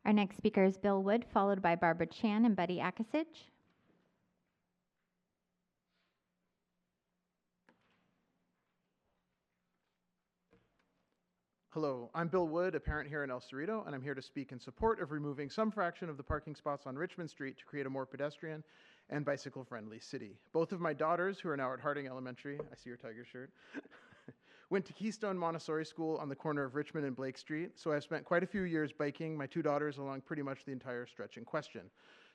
Our next speaker is Bill Wood, followed by Barbara Chan and Buddy Akasich. Hello, I'm Bill Wood, a parent here in El Cerrito, and I'm here to speak in support of removing some fraction of the parking spots on Richmond Street to create a more pedestrian and bicycle-friendly city. Both of my daughters, who are now at Harding Elementary, I see your tiger shirt, went to Keystone Montessori School on the corner of Richmond and Blake Street, so I've spent quite a few years biking my two daughters along pretty much the entire stretch in question.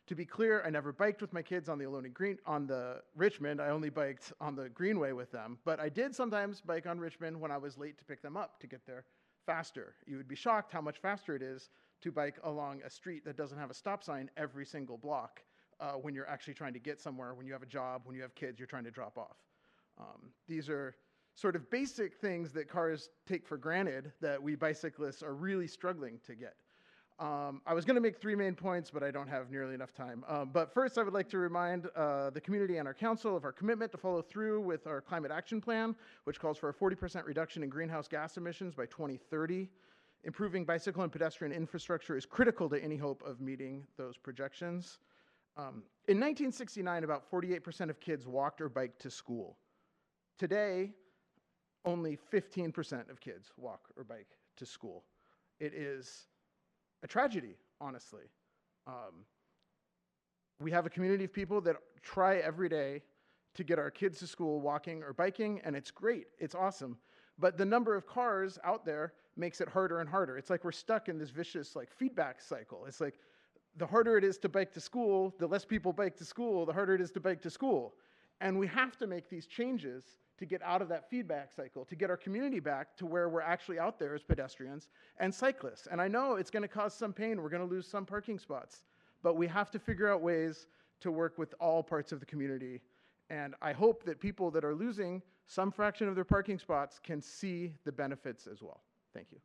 To be clear, I never biked with my kids on the Richmond. I only biked on the Greenway with them, but I did sometimes bike on Richmond when I was late to pick them up to get there faster. You would be shocked how much faster it is to bike along a street that doesn't have a stop sign every single block when you're actually trying to get somewhere, when you have a job, when you have kids you're trying to drop off. These are sort of basic things that cars take for granted that we bicyclists are really struggling to get. I was going to make three main points, but I don't have nearly enough time. But first, I would like to remind the community and our council of our commitment to follow through with our climate action plan, which calls for a 40% reduction in greenhouse gas emissions by 2030. Improving bicycle and pedestrian infrastructure is critical to any hope of meeting those projections. In 1969, about 48% of kids walked or biked to school. Today, only 15% of kids walk or bike to school. It is a tragedy, honestly. We have a community of people that try every day to get our kids to school walking or biking, and it's great, it's awesome. But the number of cars out there makes it harder and harder. It's like we're stuck in this vicious feedback cycle. It's like the harder it is to bike to school, the less people bike to school, the harder it is to bike to school. And we have to make these changes to get out of that feedback cycle, to get our community back to where we're actually out there as pedestrians and cyclists. And I know it's going to cause some pain. We're going to lose some parking spots. But we have to figure out ways to work with all parts of the community. And I hope that people that are losing some fraction of their parking spots can see the benefits as well. Thank you.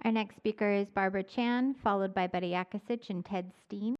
Our next speaker is Barbara Chan, followed by Buddy Akasich and Ted Steen.